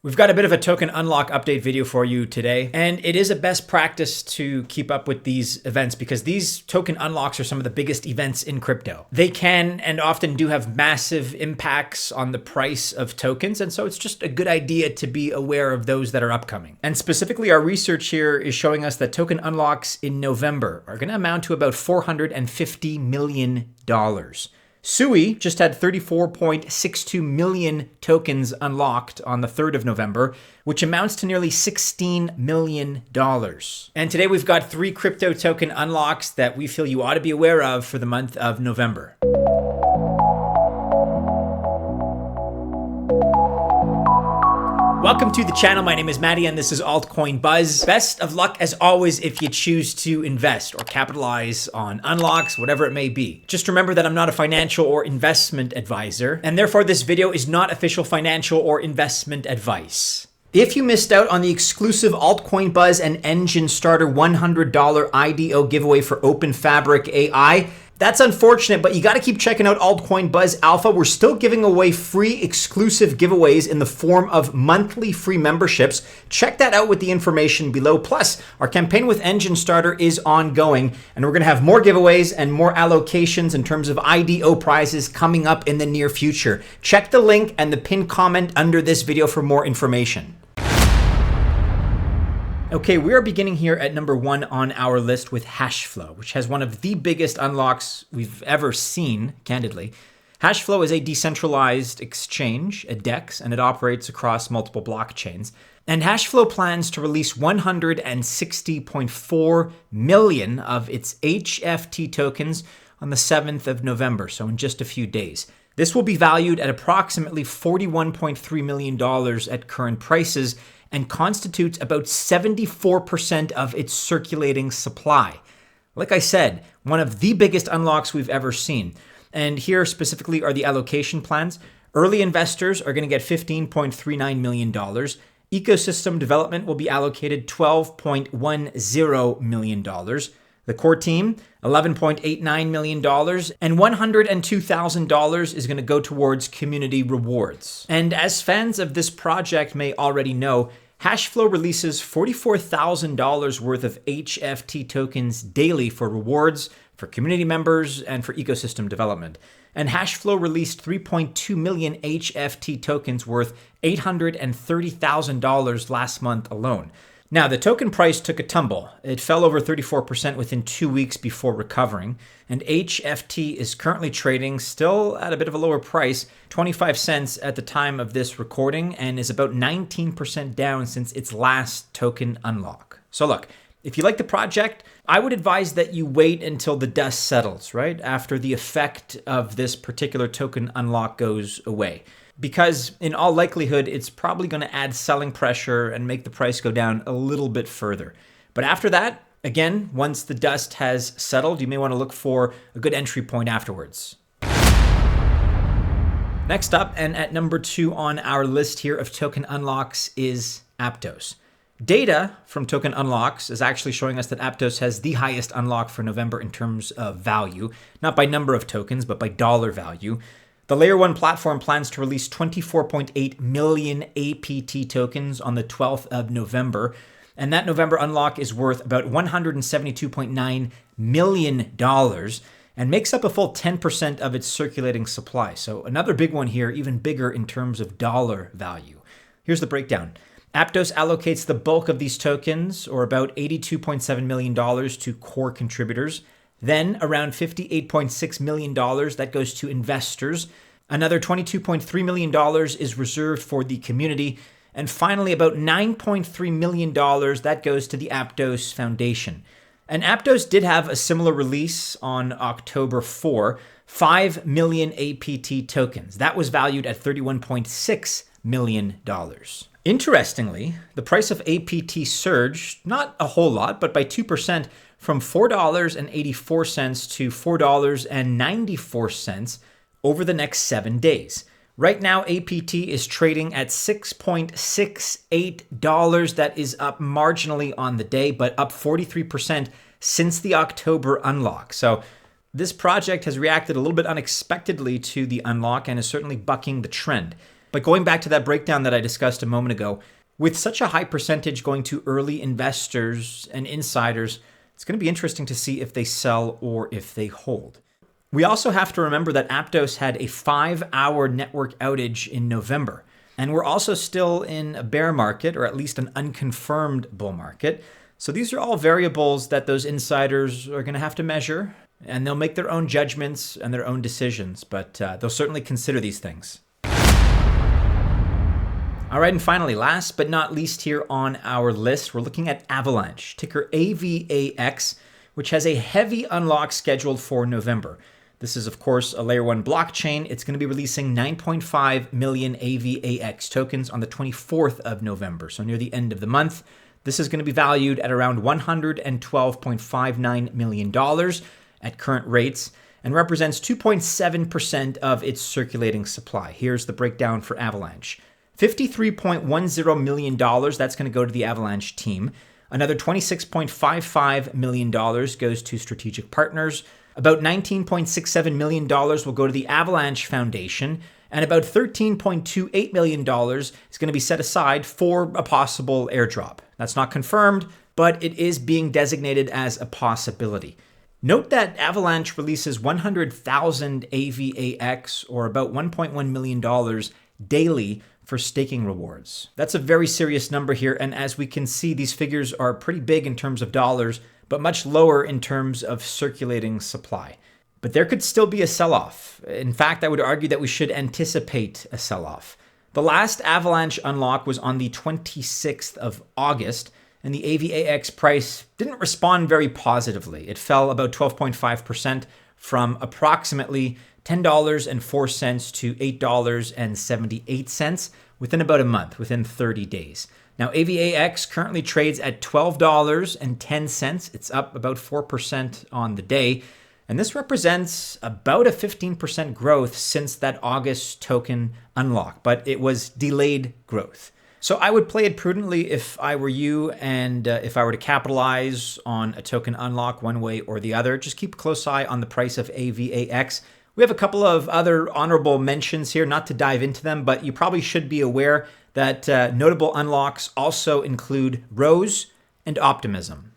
We've got a bit of a token unlock update video for you today, and it is a best practice to keep up with these events because these token unlocks are some of the biggest events in crypto. They can and often do have massive impacts on the price of tokens, and so it's just a good idea to be aware of those that are upcoming. And specifically, our research here is showing us that token unlocks in November are going to amount to about $450 million. Sui just had 34.62 million tokens unlocked on the 3rd of November, which amounts to nearly $16 million. And today we've got 3 crypto token unlocks that we feel you ought to be aware of for the month of November. Welcome to the channel. My name is Maddie and this is Altcoin Buzz. Best of luck as always if you choose to invest or capitalize on unlocks, whatever it may be. Just remember that I'm not a financial or investment advisor, and therefore this video is not official financial or investment advice. If you missed out on the exclusive Altcoin Buzz and Engine Starter $100 IDO giveaway for Open Fabric AI, that's unfortunate, but you got to keep checking out Altcoin Buzz Alpha. We're still giving away free exclusive giveaways in the form of monthly free memberships. Check that out with the information below. Plus, our campaign with Engine Starter is ongoing, and we're going to have more giveaways and more allocations in terms of IDO prizes coming up in the near future. Check the link and the pinned comment under this video for more information. Okay, we are beginning here at number 1 on our list with Hashflow, which has one of the biggest unlocks we've ever seen, candidly. Hashflow is a decentralized exchange, a DEX, and it operates across multiple blockchains. And Hashflow plans to release 160.4 million of its HFT tokens on the 7th of November, so in just a few days. This will be valued at approximately $41.3 million at current prices, and constitutes about 74% of its circulating supply. Like I said, one of the biggest unlocks we've ever seen. And here specifically are the allocation plans. Early investors are going to get $15.39 million. Ecosystem development will be allocated $12.10 million. The core team, $11.89 million, and $102,000 is going to go towards community rewards. And as fans of this project may already know, Hashflow releases $44,000 worth of HFT tokens daily for rewards, for community members, and for ecosystem development. And Hashflow released 3.2 million HFT tokens worth $830,000 last month alone. Now, the token price took a tumble. It fell over 34% within 2 weeks before recovering, and HFT is currently trading still at a bit of a lower price, 25 cents at the time of this recording, and is about 19% down since its last token unlock. So look, if you like the project, I would advise that you wait until the dust settles, right? After the effect of this particular token unlock goes away. Because in all likelihood, it's probably going to add selling pressure and make the price go down a little bit further. But after that, again, once the dust has settled, you may want to look for a good entry point afterwards. Next up, and at number 2 on our list here of token unlocks, is Aptos. Data from token unlocks is actually showing us that Aptos has the highest unlock for November in terms of value, not by number of tokens, but by dollar value. The Layer 1 platform plans to release 24.8 million APT tokens on the 12th of November, and that November unlock is worth about $172.9 million and makes up a full 10% of its circulating supply. So another big one here, even bigger in terms of dollar value. Here's the breakdown. Aptos allocates the bulk of these tokens, or about $82.7 million, to core contributors. Then around $58.6 million that goes to investors. Another $22.3 million is reserved for the community. And finally, about $9.3 million that goes to the Aptos Foundation. And Aptos did have a similar release on October 4, 5 million APT tokens. That was valued at $31.6 million. Interestingly, the price of APT surged, not a whole lot, but by 2%, from $4.84 to $4.94 over the next 7 days. Right now, APT is trading at $6.68. That is up marginally on the day, but up 43% since the October unlock. So this project has reacted a little bit unexpectedly to the unlock and is certainly bucking the trend. But going back to that breakdown that I discussed a moment ago, with such a high percentage going to early investors and insiders, it's going to be interesting to see if they sell or if they hold. We also have to remember that Aptos had a 5-hour network outage in November. And we're also still in a bear market, or at least an unconfirmed bull market. So these are all variables that those insiders are going to have to measure, and they'll make their own judgments and their own decisions, but they'll certainly consider these things. All right, and finally, last but not least here on our list, we're looking at Avalanche, ticker AVAX, which has a heavy unlock scheduled for November. This is, of course, a layer 1 blockchain. It's going to be releasing 9.5 million AVAX tokens on the 24th of November, so near the end of the month. This is going to be valued at around $112.59 million at current rates and represents 2.7% of its circulating supply. Here's the breakdown for Avalanche. $53.10 million, that's going to go to the Avalanche team. Another $26.55 million goes to strategic partners. About $19.67 million will go to the Avalanche Foundation. And about $13.28 million is going to be set aside for a possible airdrop. That's not confirmed, but it is being designated as a possibility. Note that Avalanche releases 100,000 AVAX, or about $1.1 million daily, for staking rewards. That's a very serious number here, and as we can see, these figures are pretty big in terms of dollars, but much lower in terms of circulating supply. But there could still be a sell-off. In fact, I would argue that we should anticipate a sell-off. The last Avalanche unlock was on the 26th of August, and the AVAX price didn't respond very positively. It fell about 12.5% from approximately $10.04 to $8.78 within about a month, within 30 days. Now, AVAX currently trades at $12.10. It's up about 4% on the day. And this represents about a 15% growth since that August token unlock, but it was delayed growth. So I would play it prudently if I were you, and if I were to capitalize on a token unlock one way or the other. Just keep a close eye on the price of AVAX. We have a couple of other honorable mentions here, not to dive into them, but you probably should be aware that notable unlocks also include Rose and Optimism.